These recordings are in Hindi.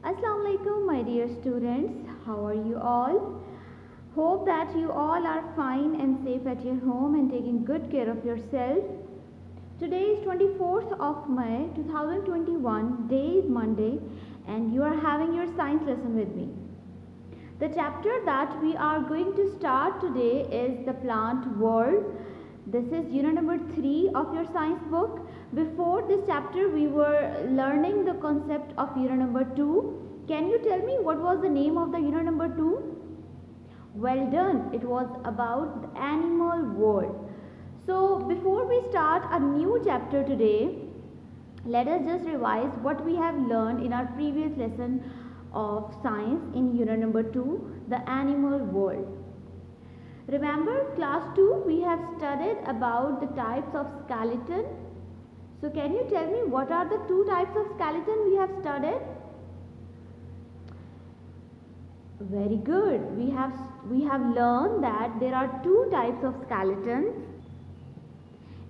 Assalamu alaikum, my dear students. How are you all? Hope that you all are fine and safe at your home and taking good care of yourself. Today is 24th of May 2021, day is Monday, and you are having your science lesson with me. The chapter that we are going to start today is the plant world. This is unit number 3 of your science book. Before this chapter, we were learning the concept of unit number 2. Can you tell me what was the name of the unit number 2? Well done. It was about the animal world. So before we start a new chapter today, let us just revise what we have learned in our previous lesson of science in unit number 2, the animal world. Remember class 2 we have studied about the types of skeleton. So can you tell me what are the two types of skeleton we have studied? Very good. We have learned that there are two types of skeletons,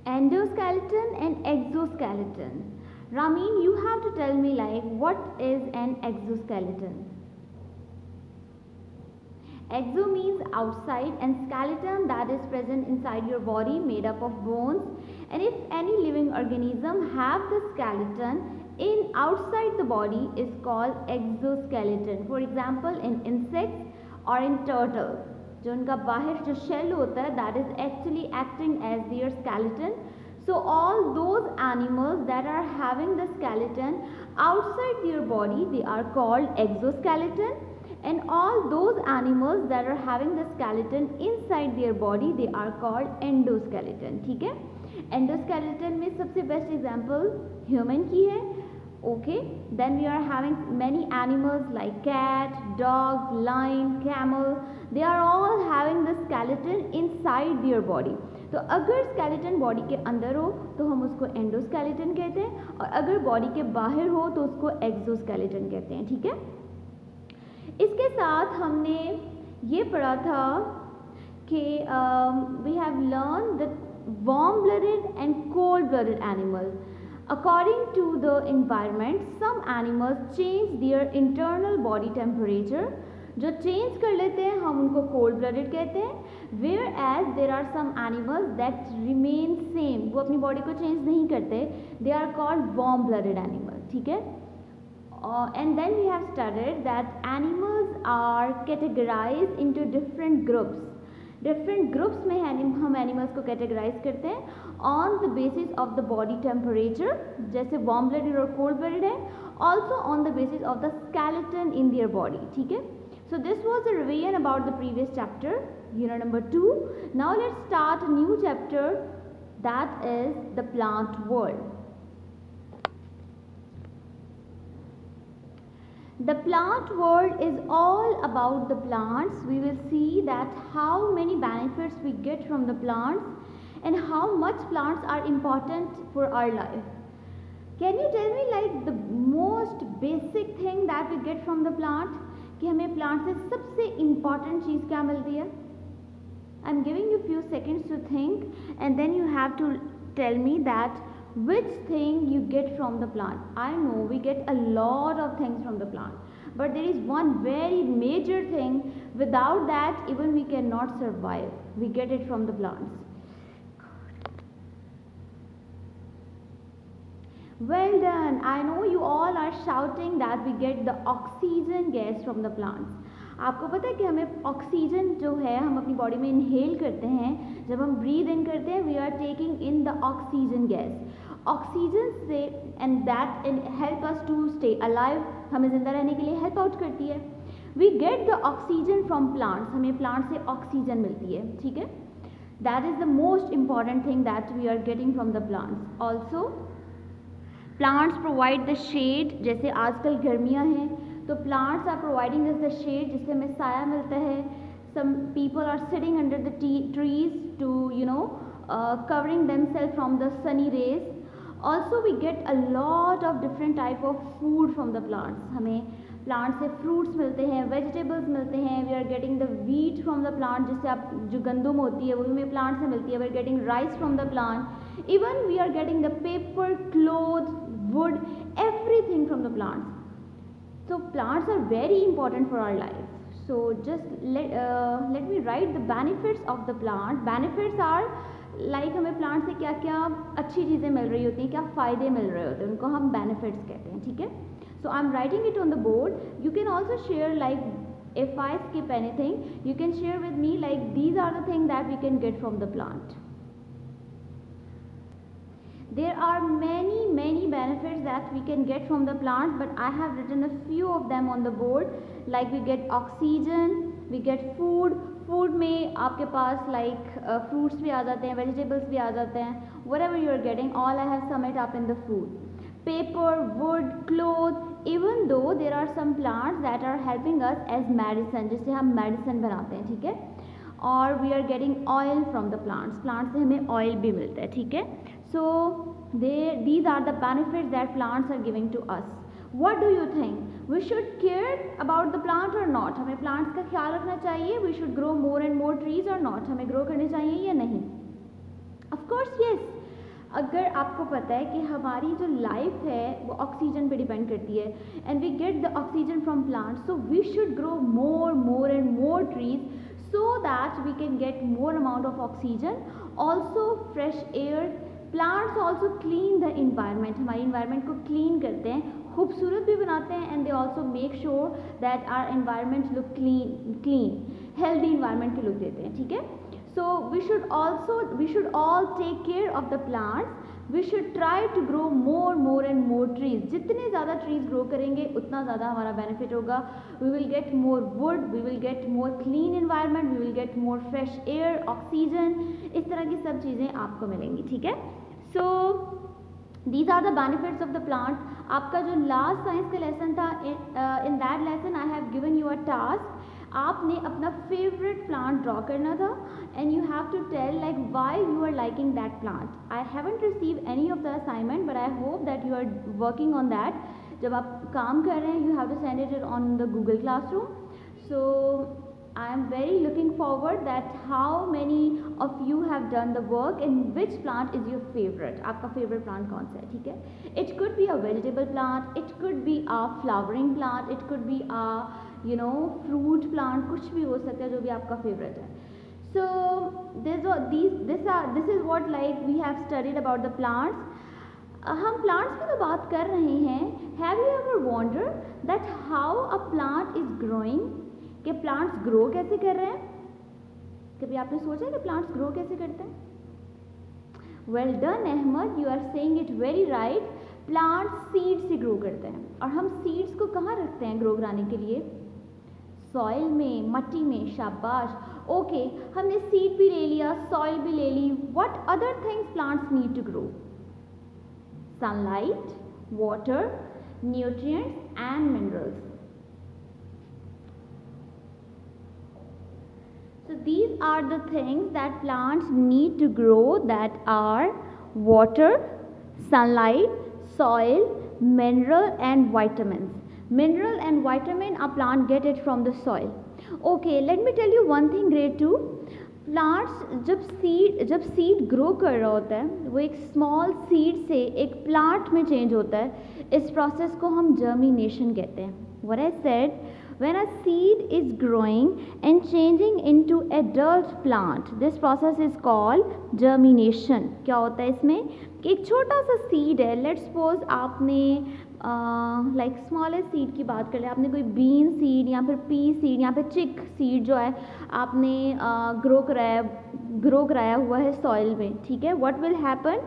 endoskeleton and exoskeleton. Ramin, you have to tell me what is an exoskeleton? Exo means outside and skeleton that is present inside your body made up of bones, and if any living organism have the skeleton in outside the body is called exoskeleton. For example, in insects or in turtle, जो उनका बाहर जो shell होता है that is actually acting as their skeleton. So all those animals that are having the skeleton outside their body, they are called exoskeleton. And all those animals that are having the skeleton inside their body, they are called endoskeleton. ठीक है? Endoskeleton में सबसे best example human की है. Okay. Then we are having many animals like cat, dog, lion, camel. They are all having the skeleton inside their body. तो अगर skeleton body के अंदर हो तो हम उसको endoskeleton कहते हैं, और अगर body के बाहर हो तो उसको exoskeleton कहते हैं. ठीक है? इसके साथ हमने ये पढ़ा था कि we have learned that warm blooded and cold blooded animals, according to the environment, some animals change their internal body temperature. जो चेंज कर लेते हैं हम उनको कोल्ड ब्लडेड कहते हैं, whereas there are some animals that remain same, वो अपनी बॉडी को चेंज नहीं करते, they are called warm blooded animals. ठीक है? And then we have studied that animals are categorized into different groups. Different groups में हम animals को categorize करते हैं on the basis of the body temperature, जैसे warm blooded और cold blooded है, also on the basis of the skeleton in their body. ठीक है? So this was a revision about the previous chapter, unit number 2. Now let's start a new chapter, that is the plant world. The plant world is all about the plants. We will see that how many benefits we get from the plants and how much plants are important for our life. Can you tell me the most basic thing that we get from the plant? कि हमें plant से सबसे important चीज़ क्या मिलती है? I'm giving you few seconds to think, and then you have to tell me that which thing you get from the plant. I know we get a lot of things from the plant, but there is one very major thing, without that even we cannot survive. We get it from the plants. Well done. I know you all are shouting that we get the oxygen gas from the plants. आपको पता है कि हमें ऑक्सीजन जो है हम अपनी बॉडी में इनहेल करते हैं, जब हम ब्रीद इन करते हैं we are taking in the oxygen gas. Oxygen से and that help us to stay alive, हमें ज़िंदा रहने के लिए हेल्प आउट करती है. We get the oxygen from plants, हमें प्लांट से ऑक्सीजन मिलती है. ठीक है? That is the most important thing that we are getting from the plants. Also plants provide the shade, जैसे आजकल गर्मियाँ हैं तो plants are providing us the shade, जिससे हमें साया मिलता है. Some people are sitting under the trees to covering themselves from the sunny rays. Also we get a lot of different type of food from the plants. हमें प्लांट से फ्रूट्स मिलते हैं, वेजिटेबल्स मिलते हैं. We are getting the wheat from the plant, जिससे आप जो गंदम होती है वो भी हमें प्लांट से मिलती है. We are getting rice from the plant. Even we are getting the paper, cloth, wood, everything from the plants. So plants are very important for our life. So just let me write the benefits of the plant. Benefits are like हमें प्लांट से क्या क्या अच्छी चीज़ें मिल रही होती हैं, क्या फ़ायदे मिल रहे होते हैं, उनको हम बेनिफिट्स कहते हैं. ठीक है. So I'm writing it on the board. You can also share, like if I skip anything, you can share with me like these are the things that we can get from the plant. There are many benefits that we can get from the plant, but I have written a few of them on the board. Like we get oxygen, we get food. Food में आपके पास लाइक फ्रूट्स भी आ जाते हैं, वेजिटेबल्स भी आ जाते हैं. whatever you are getting, all I have sum it up in the food. Paper, wood, cloth, even though there are some plants that are helping us as medicine, जिससे हम मेडिसिन बनाते हैं. ठीक है. और we are getting oil from the plants. Plant से हमें ऑयल भी मिलता है. ठीक है. सो these are the benefits that plants are giving to us. What do you think? We should care about the plant or not? हमें plants का ख्याल रखना चाहिए. We should grow more and more trees or not? हमें grow करने चाहिए या नहीं? Of course yes. अगर आपको पता है कि हमारी जो लाइफ है वो ऑक्सीजन पे डिपेंड करती है, and we get the oxygen from plants, so we should grow more and more trees so that we can get more amount of oxygen. Also fresh air. Plants also clean the environment. हमारी इन्वायरमेंट को क्लीन करते हैं, खूबसूरत भी बनाते हैं, and they also make sure that our environment look clean, healthy environment की लुक देते हैं. ठीक है. So we should all take care of the plants. We should try to grow more and more trees. जितने ज़्यादा ट्रीज ग्रो करेंगे उतना ज़्यादा हमारा बेनिफिट होगा. We will get more wood, we will get more clean environment, we will get more fresh air, oxygen, इस तरह की सब चीज़ें आपको मिलेंगी. ठीक है. So these are the benefits of the plant. आपका जो लास्ट साइंस का लेसन था, in that lesson I have given you a task. आपने अपना फेवरेट प्लांट ड्रॉ करना था, and you have to tell like why you are liking that plant. I haven't receive any of the assignment, but I hope that you are working on that. जब आप काम कर रहे हैं, you have to send it on the Google classroom. So I am very looking forward that how many of you have done the work and which plant is your favorite. आपका favorite plant कौन सा है. ठीक है. It could be a vegetable plant, it could be a flowering plant, it could be a fruit plant, कुछ भी हो सकता है जो भी आपका favorite है. So this is what like we have studied about the plants. हम plants की तो बात कर रहे हैं. Have you ever wondered that how a plant is growing? कि प्लांट्स ग्रो कैसे कर रहे हैं? कभी आपने सोचा कि प्लांट्स ग्रो कैसे करते हैं? Well done Ahmed, you are saying it very right. Plants seed से ग्रो करते हैं, और हम सीड्स को कहाँ रखते हैं ग्रो कराने के लिए? सॉइल में, मट्टी में. शाबाश. ओके, हमने सीड भी ले लिया, सॉइल भी ले ली. What other things plants need to grow? Sunlight, water, nutrients and minerals. So these are the things that plants need to grow, that are water, sunlight, soil, mineral and vitamins. Mineral and vitamin a plant get it from the soil. Okay, let me tell you one thing great too. Plants जब seed grow कर रहा होता है, वो एक small seed से एक plant में change होता है. इस process को हम germination कहते हैं. What I said, when a seed is growing and changing into adult plant, this process is called germination. क्या होता है इसमें कि एक छोटा सा seed है. Let's suppose आपने लाइक स्मॉलेस्ट सीड की बात कर ले, आपने कोई बीन सीड या फिर पी सीड या फिर चिक सीड जो है आपने ग्रो कराया हुआ है सॉइल में. ठीक है. What will happen?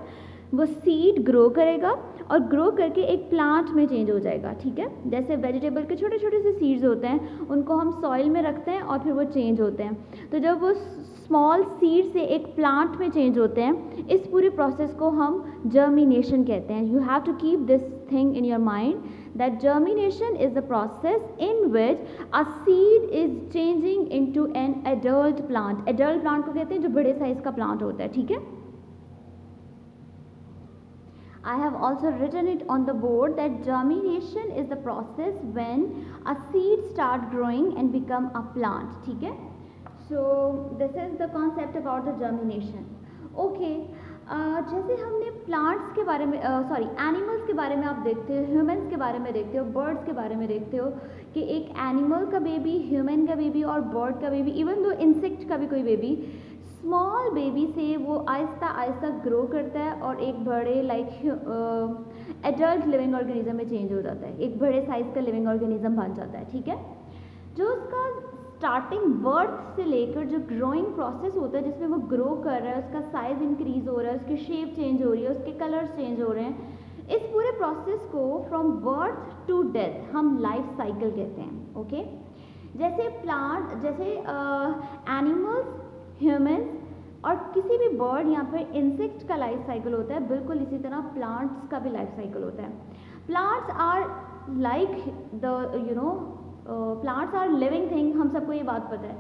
वो सीड ग्रो करेगा और ग्रो करके एक प्लांट में चेंज हो जाएगा. ठीक है. जैसे वेजिटेबल के छोटे छोटे से सीड्स होते हैं, उनको हम सॉइल में रखते हैं और फिर वो चेंज होते हैं. तो जब वो स्मॉल सीड से एक प्लांट में चेंज होते हैं, इस पूरे प्रोसेस को हम जर्मिनेशन कहते हैं. You have to keep this thing in your mind, that germination is the process in which a seed is changing into an adult plant. adult plant को कहते हैं जो बड़े साइज का प्लांट होता है. ठीक है. I have also written it on the board that germination is the process when a seed start growing and become a plant. ठीक है. So this is the concept about the germination. Okay. जैसे हमने प्लांट्स के बारे में एनिमल्स के बारे में आप देखते हो, ह्यूमंस के बारे में देखते हो, बर्ड्स के बारे में देखते हो कि एक एनिमल का बेबी, ह्यूमन का बेबी और बर्ड का बेबी, इवन दो इंसेक्ट का भी कोई बेबी, स्मॉल बेबी से वो आहिस्ता आहिस्ता ग्रो करता है और एक बड़े एडल्ट लिविंग ऑर्गेनिज्म में चेंज हो जाता है, एक बड़े साइज का लिविंग ऑर्गेनिज्म बन जाता है, ठीक है। जो उसका स्टार्टिंग बर्थ से लेकर जो ग्रोइंग प्रोसेस होता है जिसमें वो ग्रो कर रहा है, उसका साइज इंक्रीज हो रहा है, उसकी शेप चेंज हो रही है, उसके कलर्स चेंज हो रहे हैं, इस पूरे प्रोसेस को फ्रॉम बर्थ टू डेथ हम लाइफ साइकिल कहते हैं, ओके। जैसे प्लांट, जैसे एनिमल्स, ह्यूमंस और किसी भी बर्ड या फिर इंसेक्ट का लाइफ साइकिल होता है, बिल्कुल इसी तरह प्लांट्स का भी लाइफ साइकिल होता है। Plants are like the plants are living thing, हम सबको ये बात पता है,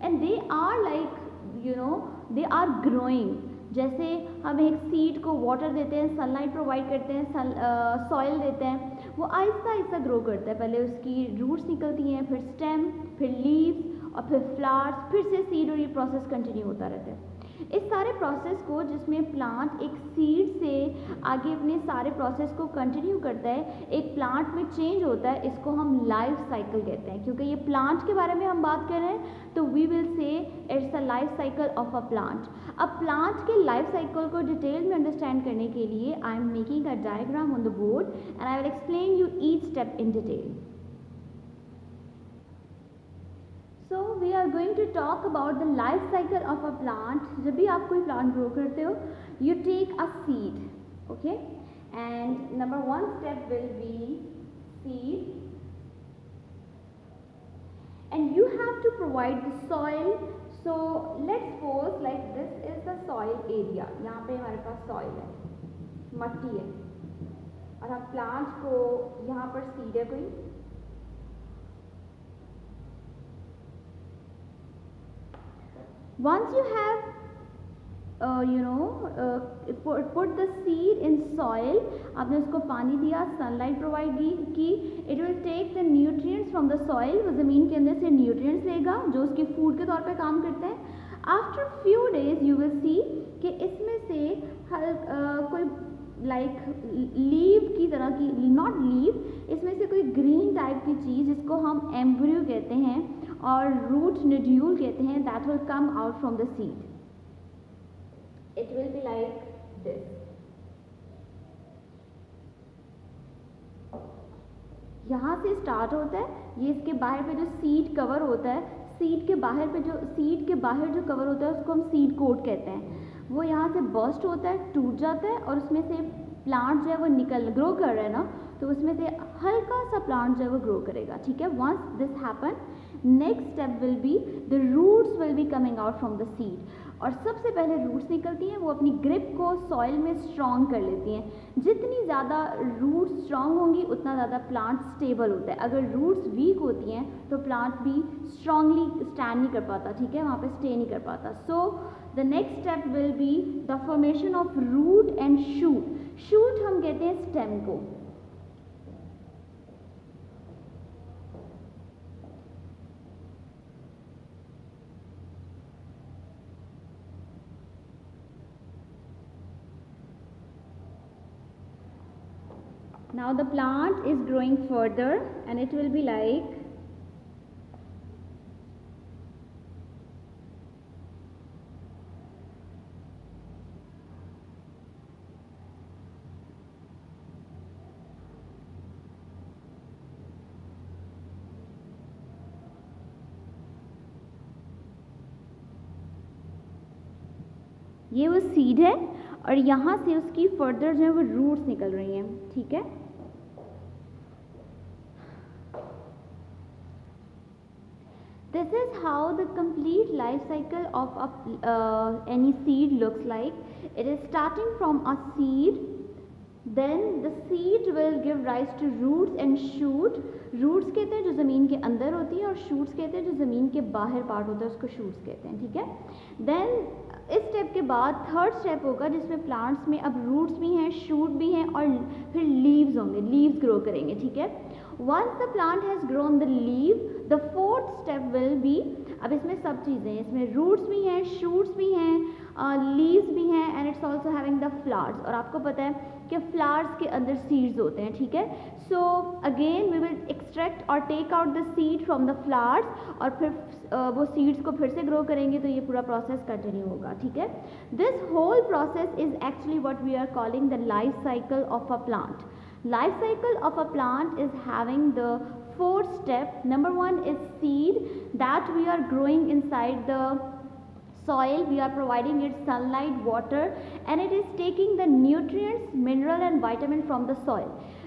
and they are like they are growing। जैसे हम एक सीड को वाटर देते हैं, सनलाइट प्रोवाइड करते हैं, सॉइल देते हैं, वो आहिस्ता आहिस्ता ग्रो करता है, पहले उसकी रूट्स निकलती हैं, फिर स्टेम, फिर लीव्स और फिर फ्लावर्स, फिर से सीड, और ये प्रोसेस कंटिन्यू होता रहता है। इस सारे प्रोसेस को, जिसमें प्लांट एक सीड से आगे अपने सारे प्रोसेस को कंटिन्यू करता है, एक प्लांट में चेंज होता है, इसको हम लाइफ साइकिल कहते हैं। क्योंकि ये प्लांट के बारे में हम बात कर रहे हैं तो we will say it's a life cycle of a plant. अब प्लांट के लाइफ साइकिल को डिटेल में अंडरस्टैंड करने के लिए I am making a diagram on the board and I will explain you each step in detail. So we are going to talk about the life cycle of a plant. जब भी आप कोई plant grow करते हो, you take a seed, okay? And number one step will be seed, and you have to provide the soil. So let's suppose like this is the soil area. यहाँ पे हमारे पास soil है, मट्टी है, और हम plant को, यहाँ पर seed है कोई, once you have put the seed in soil, आपने उसको पानी दिया, सनलाइट प्रोवाइड की, it will take the nutrients from the soil, वो ज़मीन के अंदर से न्यूट्रिएंट्स लेगा जो उसके फूड के तौर पे काम करते हैं। After few days you will सी कि इसमें से कोई लाइक लीव की तरह की, नॉट लीव, इसमें से कोई ग्रीन टाइप की चीज़ जिसको हम एम्ब्रियो कहते हैं और रूट नोड्यूल कहते हैं, that will come out from the seed. It will be like this. यहाँ से स्टार्ट होता है, ये इसके बाहर पे जो सीड कवर होता है, सीड के बाहर जो कवर होता है उसको हम सीड कोट कहते हैं। वो यहाँ से बर्स्ट होता है, टूट जाता है, और उसमें से प्लांट जो है वो ग्रो कर रहा है ना, तो उसमें से हल्का सा प्लांट जो है वो ग्रो करेगा, ठीक है। Once this happen, next step will be the roots will be coming out from the seed. और सबसे पहले रूट्स निकलती हैं, वो अपनी ग्रिप को सॉइल में स्ट्रॉन्ग कर लेती हैं। जितनी ज़्यादा रूट्स स्ट्रॉन्ग होंगी उतना ज़्यादा प्लांट स्टेबल होता है। अगर रूट्स वीक होती हैं तो प्लांट भी स्ट्रांगली स्टैंड नहीं कर पाता, ठीक है, वहाँ पे स्टे नहीं कर पाता। So the next step will be the formation of root and shoot. Shoot हम कहते हैं स्टेम को। Now the plant is growing further and it will be like ये वो सीड है और यहाँ से उसकी फर्दर जो है वो रूट्स निकल रही हैं, ठीक है। This is how the complete life cycle of any seed looks like. It is starting from a seed, then the seed will give rise to roots and shoot. Roots कहते हैं जो ज़मीन के अंदर होती है, और shoots कहते हैं जो ज़मीन के बाहर पार्ट होता है, उसको shoots कहते हैं, ठीक है। Then इस स्टेप के बाद थर्ड स्टेप होगा जिसमें प्लांट्स में अब रूट्स भी हैं, शूट भी हैं, और फिर लीव्स होंगे, लीव्स ग्रो करेंगे, ठीक है। Once the plant has grown the leave, the fourth step will be, अब इसमें सब चीज़ें हैं, इसमें रूट्स भी हैं, शूट्स भी हैं, लीव्स भी हैं and it's also having the flowers, और आपको पता है कि फ्लावर्स के अंदर सीड्स होते हैं, ठीक है। So again we will extract और take out the seed from the flowers, और फिर वो सीड्स को फिर से ग्रो करेंगे, तो ये पूरा प्रोसेस कंटिन्यू होगा, ठीक है। This whole process is actually what we are calling the life cycle of a plant. Life cycle of a plant is having the 4 steps. Number 1 is seed, that we are growing inside the soil. We are providing it sunlight, water, and it is taking the nutrients, mineral and vitamin from the soil.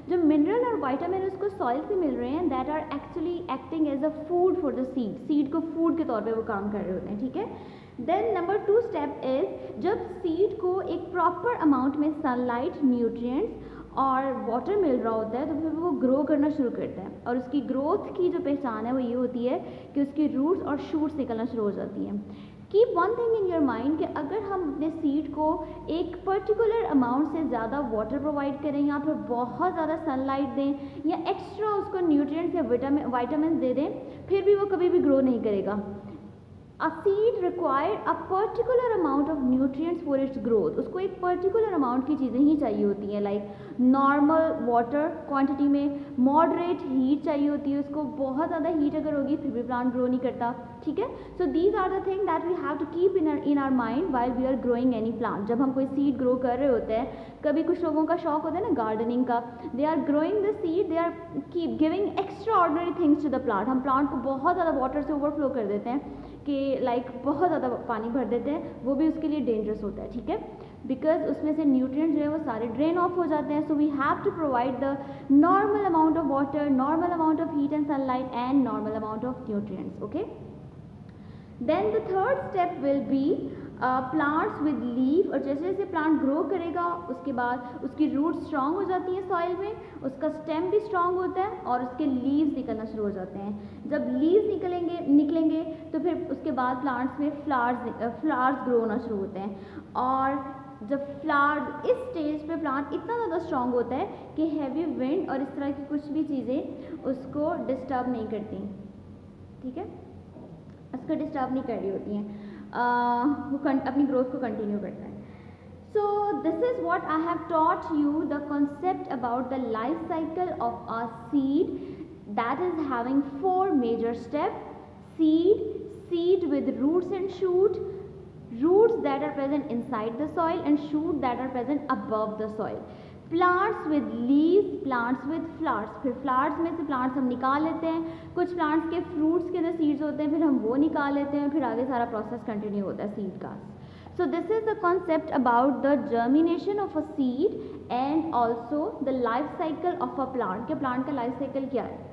जो मिनरल और वाइटामिन उसको सॉइल से मिल रहे हैं, that are actually acting as a food for the seed. Seed को फूड के तौर पे वो काम कर रहे होते हैं, ठीक है. देन नंबर 2 स्टेप इज, जब सीड को एक प्रॉपर अमाउंट में सनलाइट, न्यूट्रिएंट्स और वाटर मिल रहा होता है, तो फिर वो ग्रो करना शुरू करता है. और उसकी ग्रोथ की जो पहचान है वो ये होती है कि उसकी रूट्स और शूट्स निकलना शुरू हो जाती हैं. Keep one thing in your mind कि अगर हम अपने सीड को एक पर्टिकुलर अमाउंट से ज़्यादा वाटर प्रोवाइड करें, या फिर बहुत ज़्यादा सनलाइट दें, या एक्स्ट्रा उसको न्यूट्रिएंट्स या विटामिन दे दें, फिर भी वो कभी भी ग्रो नहीं करेगा. A seed required a particular amount of nutrients for its growth. उसको एक पर्टिकुलर अमाउंट की चीज़ें ही चाहिए होती हैं, लाइक नॉर्मल वाटर क्वांटिटी में, मॉडरेट हीट चाहिए होती है उसको. बहुत ज़्यादा हीट अगर होगी फिर भी प्लांट ग्रो नहीं करता, ठीक है. So these are the thing that we have to keep in our mind while we are growing any plant. जब हम कोई सीड ग्रो कर रहे होते हैं, कभी कुछ लोगों का शौक होता है ना गार्डनिंग का, they are growing the seed, they are keep giving extraordinary things to the plant. हम प्लांट को बहुत ज़्यादा वाटर से ओवरफ्लो कर देते हैं कि लाइक बहुत ज़्यादा पानी भर देते हैं, वो भी उसके लिए डेंजरस होता है, ठीक है. बिकॉज उसमें से न्यूट्रिएंट्स जो है वो सारे ड्रेन ऑफ हो जाते हैं. So we have to provide the normal amount of water, normal amount of heat and sunlight and normal amount of nutrients. Okay. Then the third step will be plants with leaf. और जैसे जैसे प्लांट ग्रो करेगा उसके बाद उसकी रूट स्ट्रांग हो जाती है सॉइल में, उसका स्टेम भी स्ट्रांग होता है और उसके लीव्स निकलना शुरू हो जाते हैं. जब लीव्स निकलेंगे तो फिर उसके बाद प्लांट्स में फ्लावर्स ग्रो होना शुरू होते हैं. और जब फ्लावर्स, इस स्टेज पे प्लांट इतना ज़्यादा स्ट्रांग होता है कि हैवी विंड और इस तरह की कुछ भी चीज़ें उसको डिस्टर्ब नहीं करती, ठीक है, उसको डिस्टर्ब नहीं कर रही होती हैं, वो अपनी ग्रोथ को कंटिन्यू करता है. So this is what I have taught you, the concept about the life cycle of a seed that is having 4 major steps. Seed with roots and shoot, roots that are present inside the soil and shoot that are present above the soil. Plants with leaves, plants with flowers. फिर फ्लावर्स में से प्लांट्स हम निकाल लेते हैं, कुछ प्लांट्स के फ्रूट्स के अंदर सीड्स होते हैं, फिर हम वो निकाल लेते हैं, फिर आगे सारा प्रोसेस कंटिन्यू होता है सीड का. So this is the concept about the germination of a seed and also the life cycle of a plant. के प्लांट का लाइफ साइकिल क्या है.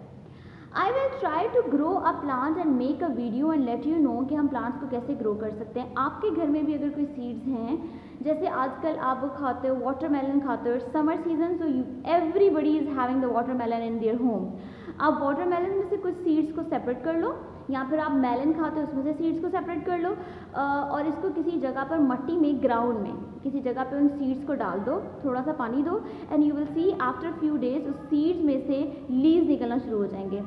I will try to grow a plant and make a video and let you know कि हम प्लांट्स को कैसे ग्रो कर सकते हैं. आपके घर में भी अगर कोई सीड्स हैं, जैसे आजकल आप वो खाते हो, वाटरमेलन खाते हो, summer season, so everybody is having the watermelon in their home. आप वाटरमेलन में से कुछ सीड्स को सेपरेट कर लो, या फिर आप मेलन खाते हो उसमें से सीड्स को सेपरेट कर लो, और इसको किसी जगह पर मट्टी में, ग्राउंड में किसी जगह पे उन सीड्स को डाल दो, थोड़ा सा पानी दो, and you will C after few days उस सीड्स में से लीव्स निकलना शुरू हो जाएंगे.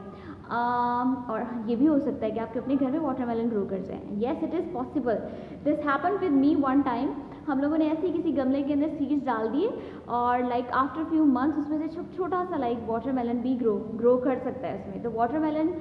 और ये भी हो सकता है कि आपके अपने घर में वाटरमेलन ग्रो कर जाए. Yes, it is possible. This happen with me one time. हम लोगों ने ऐसे ही किसी गमले के अंदर सीड्स डाल दिए और लाइक आफ्टर फ्यू मंथ्स उसमें से छोटा सा लाइक वाटरमेलन भी ग्रो कर सकता है उसमें. तो watermelon,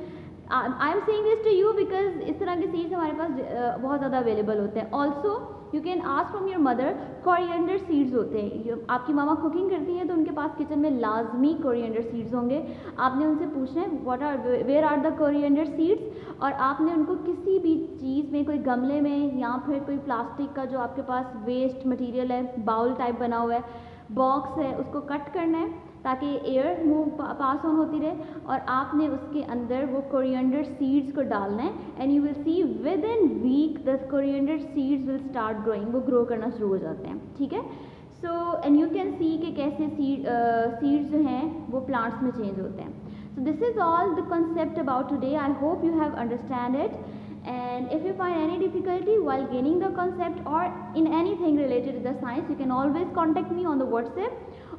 I am saying this to you because इस तरह के सीड्स हमारे पास बहुत ज़्यादा अवेलेबल होते हैं. Also you can ask from your mother. Coriander seeds होते हैं, आपकी मामा कुकिंग करती हैं तो उनके पास किचन में लाजमी कोरिएंडर सीड्स होंगे. आपने उनसे पूछना है where are the coriander seeds, और आपने उनको किसी भी चीज़ में, कोई गमले में या फिर कोई प्लास्टिक का जो आपके पास वेस्ट मटेरियल है, बाउल टाइप बना हुआ है, बॉक्स है, उसको कट करना है ताकि एयर मूव पास ऑन होती रहे, और आपने उसके अंदर वो कोरिएंडर सीड्स को डालना है. And you will see within week the coriander seeds will start growing. वो ग्रो करना शुरू हो जाते हैं, ठीक है. So and you can see कि कैसे सीड्स जो हैं वो प्लांट्स में चेंज होते हैं. So this is all the concept about today. I hope you have understand it. And if you find any difficulty while gaining the concept or in anything related to the science, you can always contact me on the WhatsApp,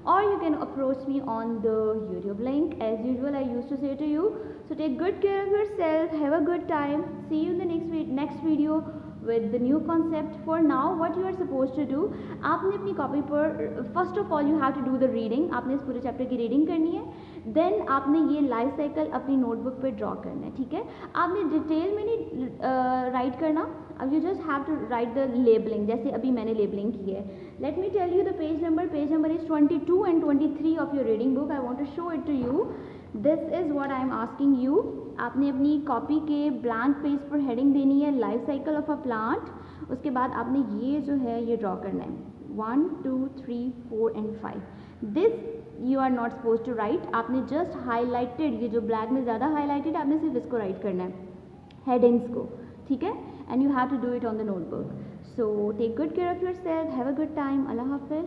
or you can approach me on the YouTube link. As usual, I used to say to you, so take good care of yourself, have a good time, see you in the next video. with the new concept. For now what you are supposed to do, आपने अपनी कॉपी पर first of all you have to do the reading, आपने इस पूरे चैप्टर की रीडिंग करनी है, देन आपने ये लाइफ साइकिल अपनी नोटबुक पे ड्रॉ करना है, ठीक है। आपने डिटेल में नहीं राइट करना, अब you just have to write the labelling, जैसे अभी मैंने लेबलिंग की है। Let me tell you the page number is 22 and 23 of your reading book. I want to show it to you, this is what I am asking you. आपने अपनी कॉपी के ब्लैंक पेज पर हेडिंग देनी है life cycle of a plant, उसके बाद आपने ये जो है ये ड्रॉ करना है 1 2 3 4 and 5। This you are not suppose to write, आपने जस्ट हाईलाइटेड, ये जो ब्लैक में ज़्यादा हाईलाइटेड, आपने सिर्फ इसको राइट करना है, हेडिंग्स को, ठीक है। And you have to do it on the notebook. So take good care of your self, have a good time, अल्लाह हाफिज़।